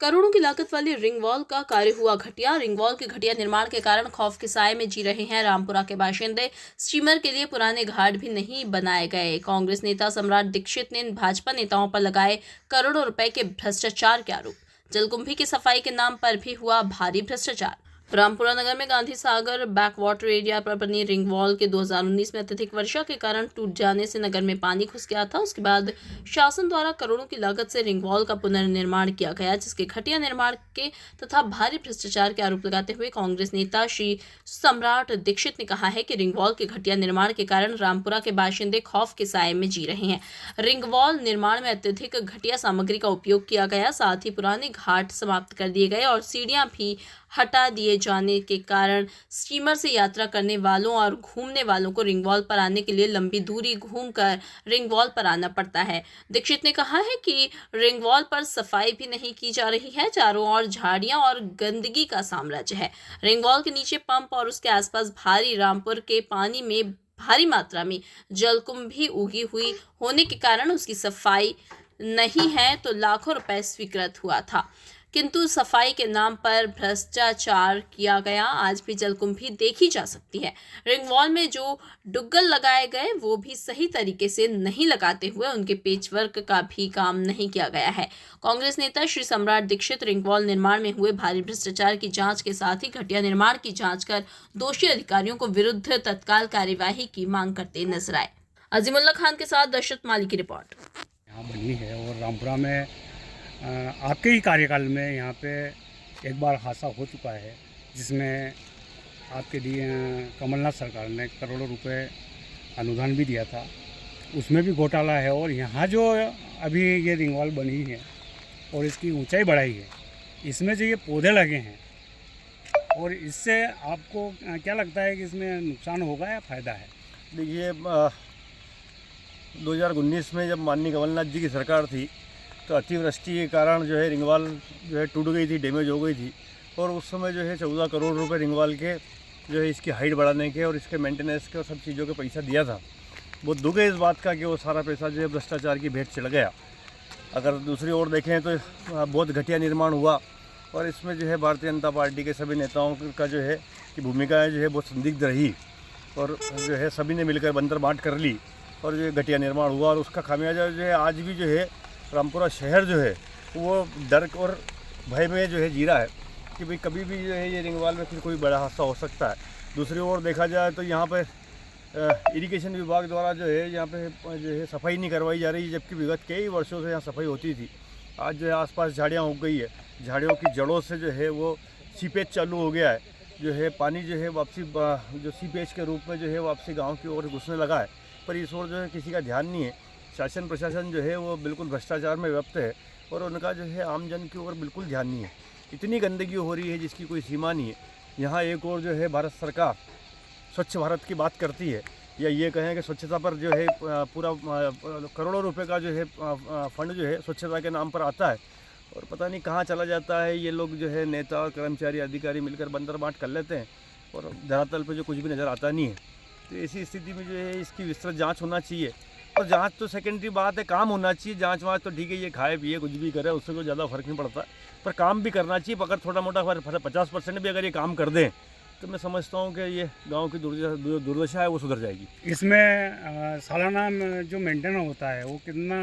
करोड़ों की लागत वाली रिंग वॉल का कार्य हुआ घटिया। रिंग वॉल के घटिया निर्माण के कारण खौफ के साए में जी रहे हैं रामपुरा के बाशिंदे। स्टीमर के लिए पुराने घाट भी नहीं बनाए गए। कांग्रेस नेता सम्राट दीक्षित ने भाजपा नेताओं पर लगाए करोड़ों रुपए के भ्रष्टाचार के आरोप। जलकुंभी की सफाई के नाम पर भी हुआ भारी भ्रष्टाचार। रामपुरा नगर में गांधी सागर बैकवाटर एरिया पर बनी रिंग वॉल के 2019 में अत्यधिक वर्षा के कारण टूट जाने से नगर में पानी घुस गया था। उसके बाद शासन द्वारा करोड़ों की लागत से रिंग वॉल का पुनर्निर्माण किया गया, जिसके घटिया निर्माण के तथा भारी भ्रष्टाचार के आरोप लगाते हुए कांग्रेस नेता श्री सम्राट दीक्षित ने कहा है कि रिंग वॉल के घटिया निर्माण के कारण रामपुरा के बाशिंदे खौफ के साए में जी रहे हैं। रिंग वॉल निर्माण में अत्यधिक घटिया सामग्री का उपयोग किया गया, साथ ही पुराने घाट समाप्त कर दिए गए और सीढ़ियां भी हटा दिए जाने के कारण स्टीमर से यात्रा करने वालों और घूमने वालों को रिंग वॉल पर आने के लिए लंबी दूरी घूमकर रिंग वॉल पर आना पड़ता है। दीक्षित ने कहा है कि रिंग वॉल पर सफाई भी नहीं की जा रही है। चारों ओर झाड़ियां और गंदगी का साम्राज्य है। रिंग वॉल के नीचे पंप और उसके आसपास भारी रामपुर के पानी में भारी मात्रा में जलकुंभी उगी हुई होने के कारण उसकी सफाई नहीं है तो लाखों रुपए स्वीकृत हुआ था, किंतु सफाई के नाम पर भ्रष्टाचार किया गया। आज भी जलकुंभी देखी जा सकती है। रिंग वॉल में जो डुग्गल लगाए गए वो भी सही तरीके से नहीं लगाते हुए उनके पेचवर्क का भी काम नहीं किया गया है। कांग्रेस नेता श्री सम्राट दीक्षित रिंग वॉल निर्माण में हुए भारी भ्रष्टाचार की जांच के साथ ही घटिया निर्माण की जांच कर दोषी अधिकारियों को विरुद्ध तत्काल कार्यवाही की मांग करते नजर आए। अजीमुल्ला खान के साथ दशरथ माली की रिपोर्ट। यहाँ बनी है और रामपुरा में आपके ही कार्यकाल में यहाँ पे एक बार हादसा हो चुका है, जिसमें आपके कमलनाथ सरकार ने करोड़ों रुपए अनुदान भी दिया था, उसमें भी घोटाला है। और यहाँ जो अभी ये रिंग वॉल बनी है और इसकी ऊंचाई बढ़ाई है, इसमें जो ये पौधे लगे हैं और इससे आपको क्या लगता है कि इसमें नुकसान होगा या फ़ायदा है? देखिए, 2019 में जब माननीय कमलनाथ जी की सरकार थी तो अतिवृष्टि के कारण जो है रिंग वॉल जो है टूट गई थी, डैमेज हो गई थी। और उस समय जो है 14 करोड़ रुपए रिंग वॉल के जो है इसकी हाइट बढ़ाने के और इसके मेंटेनेंस के और सब चीज़ों के पैसा दिया था। बहुत दुख है इस बात का कि वो सारा पैसा जो है भ्रष्टाचार की भेंट चढ़ गया। अगर दूसरी ओर देखें तो बहुत घटिया निर्माण हुआ और इसमें जो है भारतीय जनता पार्टी के सभी नेताओं का जो है की भूमिका जो है बहुत संदिग्ध रही और जो है सभी ने मिलकर बंतर बांट कर ली और जो घटिया निर्माण हुआ। और उसका खामियाजा जो है आज भी जो है रामपुरा शहर जो है वो डर और भय में जो है जी रहा है कि भाई कभी भी जो है ये रिंग वॉल में फिर कोई बड़ा हादसा हो सकता है। दूसरी ओर देखा जाए तो यहाँ पर इरिगेशन विभाग द्वारा जो है यहाँ पे जो है सफाई नहीं करवाई जा रही, जबकि विगत कई वर्षों से यहाँ सफाई होती थी। आज जो है आसपास झाड़ियाँ उग गई है, झाड़ियों की जड़ों से जो है वो सीपेज चालू हो गया है। जो है पानी जो है वापसी जो सीपेज के रूप में जो है वापसी गाँव की ओर घुसने लगा है, पर इस ओर जो है किसी का ध्यान नहीं है। शासन प्रशासन जो है वो बिल्कुल भ्रष्टाचार में व्यस्त है और उनका जो है आम जन की ओर बिल्कुल ध्यान नहीं है। इतनी गंदगी हो रही है जिसकी कोई सीमा नहीं है। यहाँ एक और जो है भारत सरकार स्वच्छ भारत की बात करती है, या ये कहें कि स्वच्छता पर जो है पूरा करोड़ों रुपए का जो है फंड जो है स्वच्छता के नाम पर आता है और पता नहीं कहाँ चला जाता है। ये लोग जो है नेता और कर्मचारी अधिकारी मिलकर बंदर बांट कर लेते हैं और धरातल पर जो कुछ भी नज़र आता नहीं है। तो ऐसी स्थिति में जो है इसकी विस्तृत जाँच होना चाहिए। और जांच तो सेकेंडरी बात है, काम होना चाहिए। जांच वाँच तो ठीक है, ये खाए पिए कुछ भी करे उससे कोई ज़्यादा फर्क नहीं पड़ता, पर काम भी करना चाहिए। अगर थोड़ा मोटा 50% भी अगर ये काम कर दें तो मैं समझता हूँ कि ये गांव की दुर्दशा है वो सुधर जाएगी। इसमें सालाना जो मेंटेन होता है वो कितना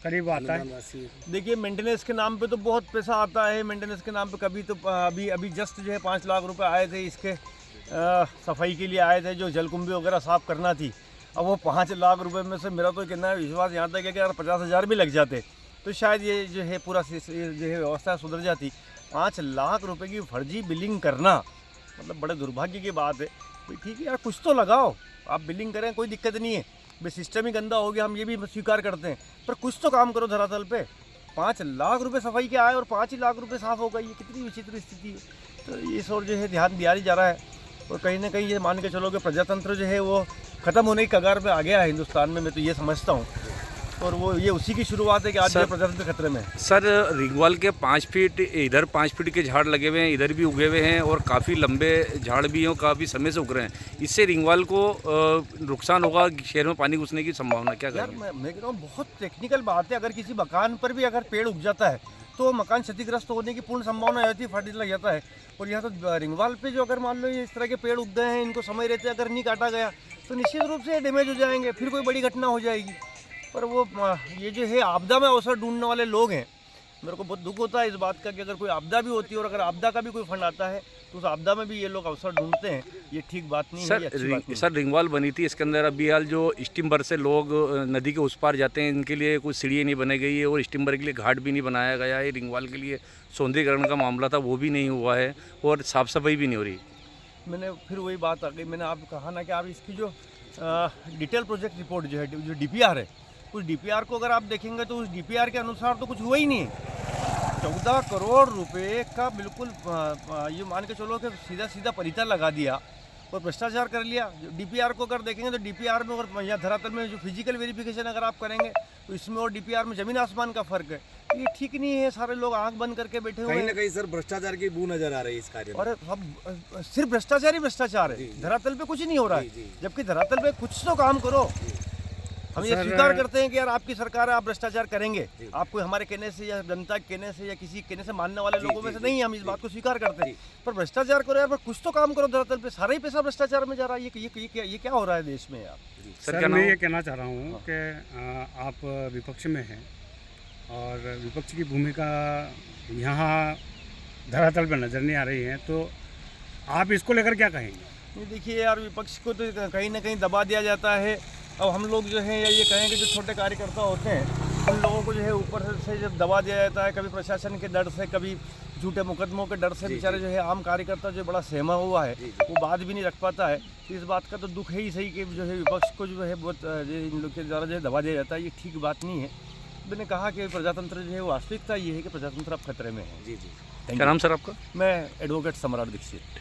करीब आता है? देखिए, मेंटेनेंस के नाम पे तो बहुत पैसा आता है। मेंटेनेंस के नाम पे कभी तो अभी जस्ट जो है 5 लाख रुपए आए थे इसके सफाई के लिए आए थे, जो जलकुंभी वगैरह साफ़ करना थी। अब वो 5 लाख रुपए में से मेरा तो कितना विश्वास यहाँ तक है कि अगर 50,000 भी लग जाते तो शायद ये जो है पूरा जो है व्यवस्था सुधर जाती। 5 लाख रुपए की फर्जी बिलिंग करना मतलब बड़े दुर्भाग्य की बात है। भाई ठीक है यार, कुछ तो लगाओ, आप बिलिंग करें कोई दिक्कत नहीं है। भाई सिस्टम ही गंदा हो गया, हम ये भी स्वीकार करते हैं, पर कुछ तो काम करो धरातल पे। 5 लाख रुपए सफाई के आए और 5 ही लाख रुपए साफ़ हो गई, ये कितनी विचित्र स्थिति है। तो इस ओर जो है ध्यान दिया ही जा रहा है और कहीं ना कहीं ये मान के चलो कि प्रजातंत्र जो है वो ख़त्म होने की कगार पे आ गया है हिंदुस्तान में। मैं तो ये समझता हूँ और वो ये उसी की शुरुआत है कि आज जो है प्रजातंत्र खतरे में है। सर रिंगवाल के 5 फीट इधर 5 फीट के झाड़ लगे हुए हैं, इधर भी उगे हुए हैं और काफ़ी लंबे झाड़ भी हैं और काफ़ी समय से उग रहे हैं। इससे रिंगवाल को नुकसान होगा, शहर में पानी घुसने की संभावना क्या यार करेंगे? मैं कह रहा हूँ बहुत टेक्निकल बात है। अगर किसी मकान पर भी अगर पेड़ उग जाता है तो मकान क्षतिग्रस्त होने की पूर्ण संभावना रहती है, फट लग जाता है। और यहाँ तो रिंगवाल पे जो अगर मान लो ये इस तरह के पेड़ उग गए हैं, इनको समय रहते अगर नहीं काटा गया तो निश्चित रूप से डैमेज हो जाएंगे, फिर कोई बड़ी घटना हो जाएगी। पर वो ये जो है आपदा में अवसर ढूंढने वाले लोग हैं, मेरे को बहुत दुख होता है इस बात का कि अगर कोई आपदा भी होती है और अगर आपदा का भी कोई फंड आता है तो उस आपदा में भी ये लोग अवसर ढूंढते हैं। ये ठीक बात नहीं है, ये अच्छी बात नहीं है। सर रिंगवाल बनी थी, इसके अंदर अभी हाल जो स्टीमर से लोग नदी के उस पार जाते हैं, इनके लिए कुछ सीढ़ी नहीं बनाई गई है और स्टीमर के लिए घाट भी नहीं बनाया गया है। रिंगवाल के लिए सौंदर्यीकरण का मामला था, वो भी नहीं हुआ है और साफ सफाई भी नहीं हो रही। मैंने फिर वही बात आ गई, मैंने आपको कहा ना कि आप इसकी जो डिटेल प्रोजेक्ट रिपोर्ट जो है, जो DPR है, उस DPR को अगर आप देखेंगे तो उस DPR के अनुसार तो कुछ हुआ ही नहीं है। 14 करोड़ रुपए का बिल्कुल ये मान के चलो कि सीधा सीधा पलीता लगा दिया और भ्रष्टाचार कर लिया। DPR को अगर देखेंगे तो DPR में और यहाँ धरातल में जो फिजिकल वेरिफिकेशन अगर आप करेंगे तो इसमें और DPR में ज़मीन आसमान का फ़र्क है। ये ठीक नहीं है, सारे लोग आंख बंद करके बैठे हुए हैं। कहीं ना कहीं सर भ्रष्टाचार की बू नजर आ रही है इस कार्य में। और सब सिर्फ भ्रष्टाचार ही भ्रष्टाचार है, धरातल पे कुछ नहीं हो रहा है। जबकि धरातल पे कुछ तो काम करो। हम ये स्वीकार करते हैं कि यार आपकी सरकार है, आप भ्रष्टाचार करेंगे, आपको हमारे कहने से या जनता के कहने से या किसी कहने से मानने वाले लोगों में से नहीं, हम इस बात को स्वीकार करते हैं। पर भ्रष्टाचार करो यार, पर कुछ तो काम करो धरातल पे। सारा ही पैसा भ्रष्टाचार में जा रहा है। ये क्या हो रहा है देश में यार? सर मैं ये कहना चाह रहा हूँ कि आप विपक्ष में हैं और विपक्ष की भूमिका यहाँ धरातल पर नज़र नहीं आ रही है, तो आप इसको लेकर क्या कहेंगे? नहीं देखिए यार, विपक्ष को तो कहीं ना कहीं दबा दिया जाता है। अब हम लोग जो है या ये कहेंगे जो छोटे कार्यकर्ता होते हैं, उन लोगों को जो है ऊपर से जब दबा दिया जाता है, कभी प्रशासन के डर से, कभी झूठे मुकदमों के डर से बेचारे जो है आम कार्यकर्ता जो बड़ा सहमा हुआ है वो बात भी नहीं रख पाता है। तो इस बात का तो दुख है ही सही कि जो है विपक्ष को जो है बहुत इन लोग के द्वारा जो है दबा दिया जाता है। ये ठीक बात नहीं है। मैंने कहा कि प्रजातंत्र जो है वास्तविकता ये है कि प्रजातंत्र अब खतरे में है। जी। क्या नाम सर आपका? मैं एडवोकेट सम्राट दीक्षित।